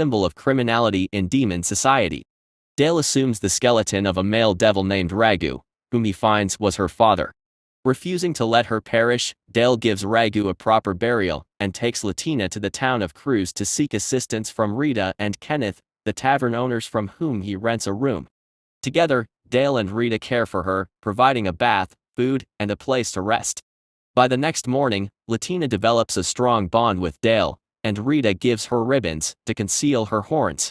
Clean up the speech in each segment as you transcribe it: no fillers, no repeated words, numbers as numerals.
symbol of criminality in demon society. Dale assumes the skeleton of a male devil named Ragu, whom he finds was her father. Refusing to let her perish, Dale gives Ragu a proper burial and takes Latina to the town of Cruz to seek assistance from Rita and Kenneth, the tavern owners from whom he rents a room. Together, Dale and Rita care for her, providing a bath, food, and a place to rest. By the next morning, Latina develops a strong bond with Dale, and Rita gives her ribbons to conceal her horns.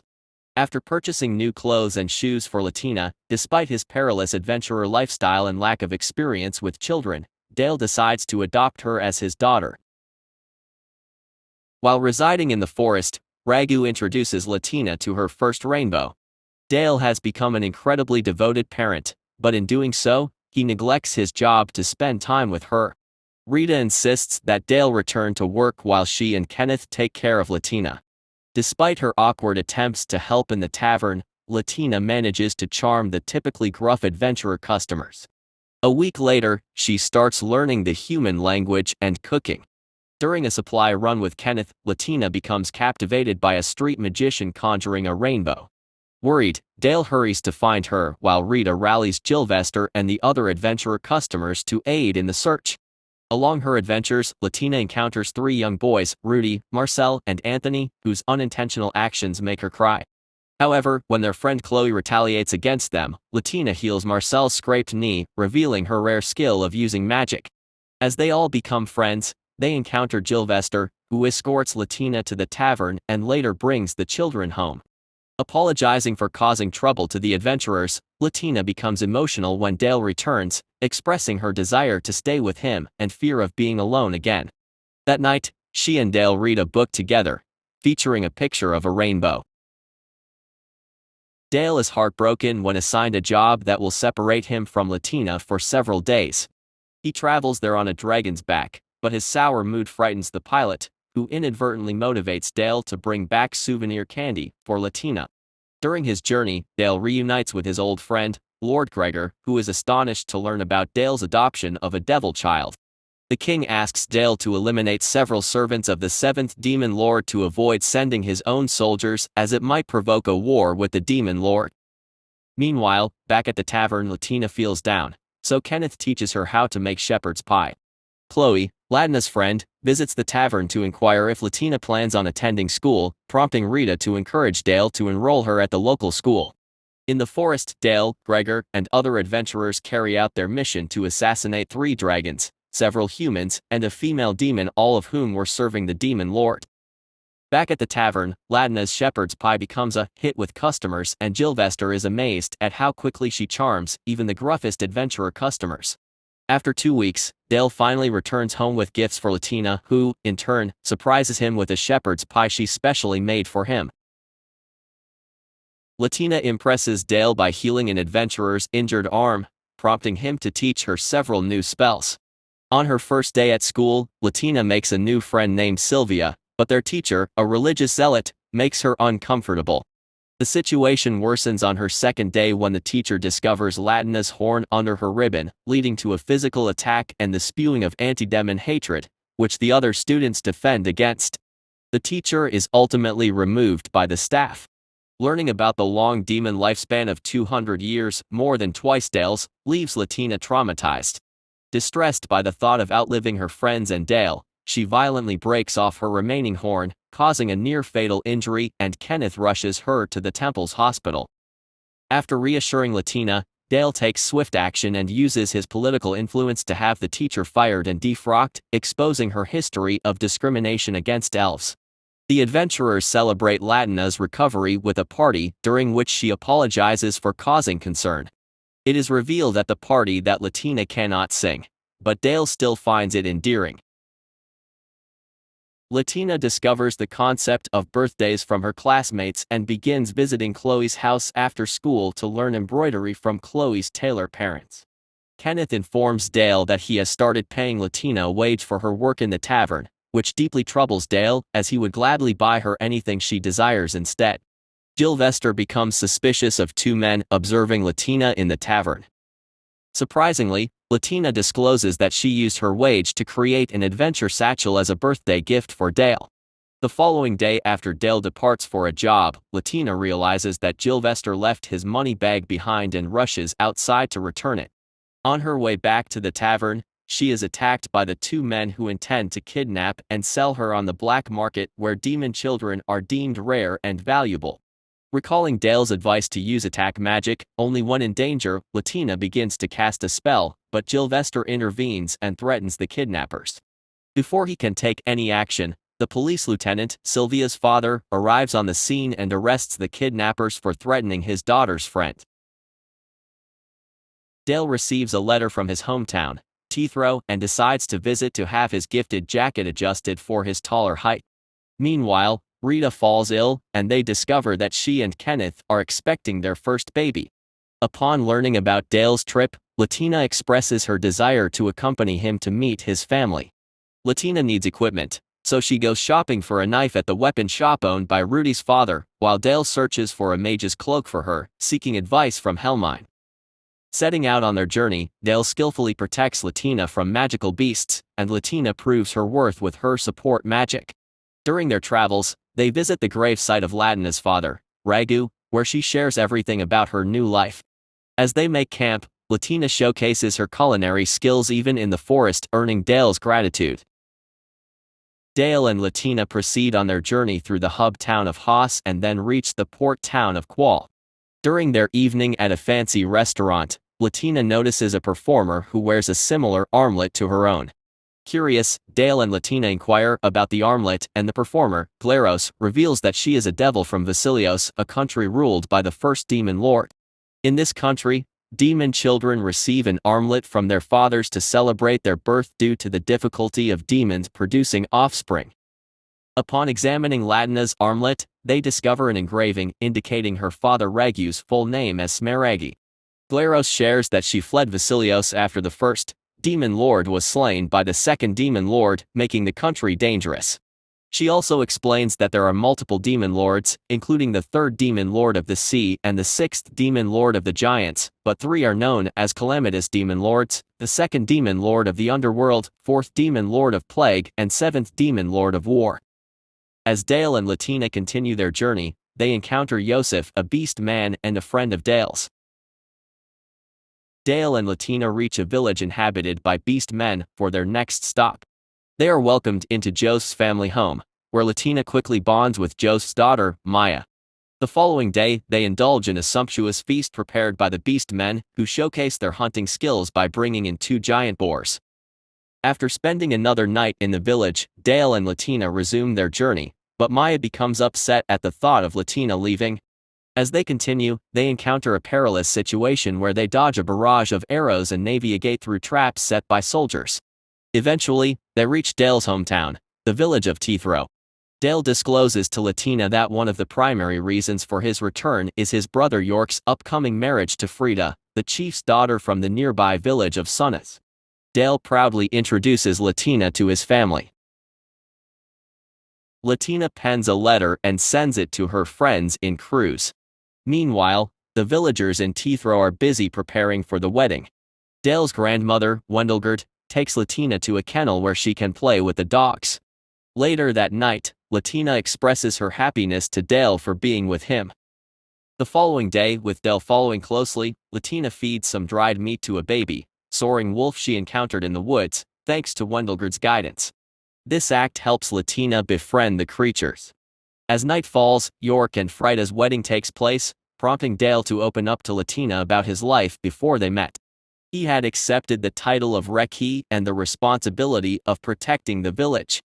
After purchasing new clothes and shoes for Latina, despite his perilous adventurer lifestyle and lack of experience with children, Dale decides to adopt her as his daughter. While residing in the forest, Ragu introduces Latina to her first rainbow. Dale has become an incredibly devoted parent, but in doing so, he neglects his job to spend time with her. Rita insists that Dale return to work while she and Kenneth take care of Latina. Despite her awkward attempts to help in the tavern, Latina manages to charm the typically gruff adventurer customers. A week later, she starts learning the human language and cooking. During a supply run with Kenneth, Latina becomes captivated by a street magician conjuring a rainbow. Worried, Dale hurries to find her while Rita rallies Gilvester and the other adventurer customers to aid in the search. Along her adventures, Latina encounters 3 young boys, Rudy, Marcel, and Anthony, whose unintentional actions make her cry. However, when their friend Chloe retaliates against them, Latina heals Marcel's scraped knee, revealing her rare skill of using magic. As they all become friends, they encounter Gilvester, who escorts Latina to the tavern and later brings the children home. Apologizing for causing trouble to the adventurers, Latina becomes emotional when Dale returns, expressing her desire to stay with him and fear of being alone again. That night, she and Dale read a book together, featuring a picture of a rainbow. Dale is heartbroken when assigned a job that will separate him from Latina for several days. He travels there on a dragon's back, but his sour mood frightens the pilot, who inadvertently motivates Dale to bring back souvenir candy for Latina. During his journey, Dale reunites with his old friend, Lord Gregor, who is astonished to learn about Dale's adoption of a devil child. The king asks Dale to eliminate several servants of the 7th Demon Lord to avoid sending his own soldiers, as it might provoke a war with the Demon Lord. Meanwhile, back at the tavern, Latina feels down, so Kenneth teaches her how to make shepherd's pie. Chloe, Latina's friend, visits the tavern to inquire if Latina plans on attending school, prompting Rita to encourage Dale to enroll her at the local school. In the forest, Dale, Gregor, and other adventurers carry out their mission to assassinate 3 dragons, several humans, and a female demon, all of whom were serving the Demon Lord. Back at the tavern, Latina's shepherd's pie becomes a hit with customers, and Gilvester is amazed at how quickly she charms even the gruffest adventurer customers. After 2 weeks, Dale finally returns home with gifts for Latina, who, in turn, surprises him with a shepherd's pie she specially made for him. Latina impresses Dale by healing an adventurer's injured arm, prompting him to teach her several new spells. On her first day at school, Latina makes a new friend named Sylvia, but their teacher, a religious zealot, makes her uncomfortable. The situation worsens on her second day when the teacher discovers Latina's horn under her ribbon, leading to a physical attack and the spewing of anti-demon hatred, which the other students defend against. The teacher is ultimately removed by the staff. Learning about the long demon lifespan of 200 years, more than twice Dale's, leaves Latina traumatized. Distressed by the thought of outliving her friends and Dale, she violently breaks off her remaining horn, causing a near-fatal injury, and Kenneth rushes her to the temple's hospital. After reassuring Latina, Dale takes swift action and uses his political influence to have the teacher fired and defrocked, exposing her history of discrimination against elves. The adventurers celebrate Latina's recovery with a party, during which she apologizes for causing concern. It is revealed at the party that Latina cannot sing, but Dale still finds it endearing. Latina discovers the concept of birthdays from her classmates and begins visiting Chloe's house after school to learn embroidery from Chloe's tailor parents. Kenneth informs Dale that he has started paying Latina a wage for her work in the tavern, which deeply troubles Dale, as he would gladly buy her anything she desires instead. Gilvester becomes suspicious of 2 men observing Latina in the tavern. Surprisingly, Latina discloses that she used her wage to create an adventure satchel as a birthday gift for Dale. The following day after Dale departs for a job, Latina realizes that Gilvester left his money bag behind and rushes outside to return it. On her way back to the tavern, she is attacked by the two men who intend to kidnap and sell her on the black market where demon children are deemed rare and valuable. Recalling Dale's advice to use attack magic only when in danger, Latina begins to cast a spell, but Gilvester intervenes and threatens the kidnappers. Before he can take any action, the police lieutenant, Sylvia's father, arrives on the scene and arrests the kidnappers for threatening his daughter's friend. Dale receives a letter from his hometown, Teethro, and decides to visit to have his gifted jacket adjusted for his taller height. Meanwhile, Rita falls ill, and they discover that she and Kenneth are expecting their first baby. Upon learning about Dale's trip, Latina expresses her desire to accompany him to meet his family. Latina needs equipment, so she goes shopping for a knife at the weapon shop owned by Rudy's father, while Dale searches for a mage's cloak for her, seeking advice from Helmine. Setting out on their journey, Dale skillfully protects Latina from magical beasts, and Latina proves her worth with her support magic. During their travels, they visit the grave site of Latina's father, Ragu, where she shares everything about her new life. As they make camp, Latina showcases her culinary skills even in the forest, earning Dale's gratitude. Dale and Latina proceed on their journey through the hub town of Haas and then reach the port town of Qual. During their evening at a fancy restaurant, Latina notices a performer who wears a similar armlet to her own. Curious, Dale and Latina inquire about the armlet, and the performer, Glaros, reveals that she is a devil from Vasilios, a country ruled by the first demon lord. In this country, demon children receive an armlet from their fathers to celebrate their birth due to the difficulty of demons producing offspring. Upon examining Latina's armlet, they discover an engraving indicating her father Ragu's full name as Smaraggi. Glaros shares that she fled Vasilios after the first demon lord was slain by the second demon lord, making the country dangerous. She also explains that there are multiple demon lords, including the third demon lord of the sea and the sixth demon lord of the giants, but three are known as calamitous demon lords, the second demon lord of the underworld, fourth demon lord of plague, and seventh demon lord of war. As Dale and Latina continue their journey, they encounter Yosef, a beast man and a friend of Dale's. Dale and Latina reach a village inhabited by beast men for their next stop. They are welcomed into Joseph's family home, where Latina quickly bonds with Joseph's daughter, Maya. The following day, they indulge in a sumptuous feast prepared by the beast men, who showcase their hunting skills by bringing in two giant boars. After spending another night in the village, Dale and Latina resume their journey, but Maya becomes upset at the thought of Latina leaving. As they continue, they encounter a perilous situation where they dodge a barrage of arrows and navigate through traps set by soldiers. Eventually, they reach Dale's hometown, the village of Teethro. Dale discloses to Latina that one of the primary reasons for his return is his brother York's upcoming marriage to Frida, the chief's daughter from the nearby village of Sunnis. Dale proudly introduces Latina to his family. Latina pens a letter and sends it to her friends in Cruz. Meanwhile, the villagers in Teethro are busy preparing for the wedding. Dale's grandmother, Wendelgard, takes Latina to a kennel where she can play with the dogs. Later that night, Latina expresses her happiness to Dale for being with him. The following day, with Dale following closely, Latina feeds some dried meat to a baby, soaring wolf she encountered in the woods, thanks to Wendelgard's guidance. This act helps Latina befriend the creatures. As night falls, York and Frida's wedding takes place, prompting Dale to open up to Latina about his life before they met. He had accepted the title of Reki and the responsibility of protecting the village.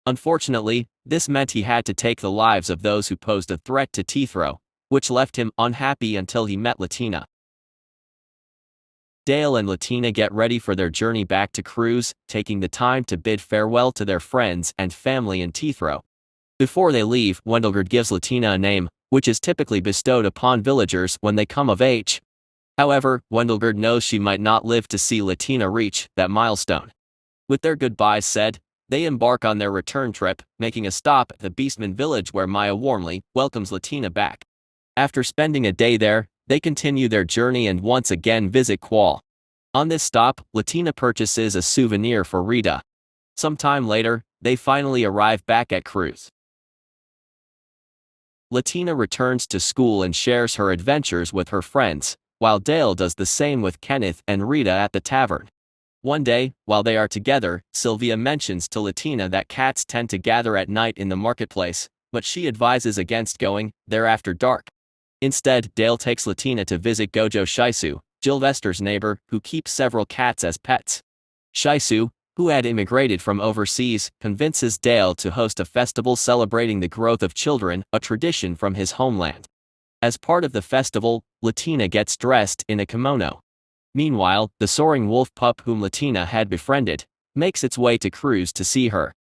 Unfortunately, this meant he had to take the lives of those who posed a threat to Teethro, which left him unhappy until he met Latina. Dale and Latina get ready for their journey back to Cruz, taking the time to bid farewell to their friends and family in Teethro. Before they leave, Wendelgard gives Latina a name, which is typically bestowed upon villagers when they come of age. However, Wendelgard knows she might not live to see Latina reach that milestone. With their goodbyes said, they embark on their return trip, making a stop at the Beastman village where Maya warmly welcomes Latina back. After spending a day there, they continue their journey and once again visit Qual. On this stop, Latina purchases a souvenir for Rita. Sometime later, they finally arrive back at Cruz. Latina returns to school and shares her adventures with her friends, while Dale does the same with Kenneth and Rita at the tavern. One day, while they are together, Sylvia mentions to Latina that cats tend to gather at night in the marketplace, but she advises against going there after dark. Instead, Dale takes Latina to visit Gojo Shisu, Gylvester's neighbor, who keeps several cats as pets. Shisu, who had immigrated from overseas, convinces Dale to host a festival celebrating the growth of children, a tradition from his homeland. As part of the festival, Latina gets dressed in a kimono. Meanwhile, the soaring wolf pup whom Latina had befriended makes its way to Cruz to see her.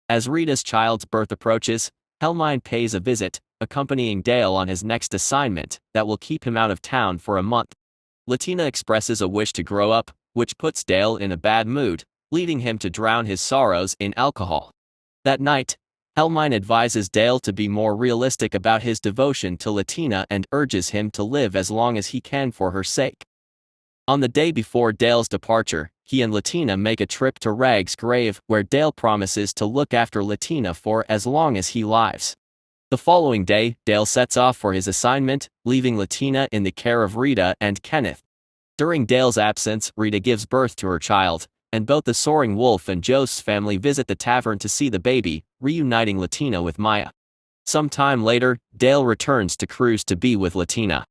As Rita's child's birth approaches, Helmine pays a visit, accompanying Dale on his next assignment that will keep him out of town for a month. Latina expresses a wish to grow up, which puts Dale in a bad mood, leading him to drown his sorrows in alcohol. That night, Helmine advises Dale to be more realistic about his devotion to Latina and urges him to live as long as he can for her sake. On the day before Dale's departure, he and Latina make a trip to Rag's grave, where Dale promises to look after Latina for as long as he lives. The following day, Dale sets off for his assignment, leaving Latina in the care of Rita and Kenneth. During Dale's absence, Rita gives birth to her child, and both the Soaring Wolf and Joe's family visit the tavern to see the baby, reuniting Latina with Maya. Some time later, Dale returns to Cruz to be with Latina.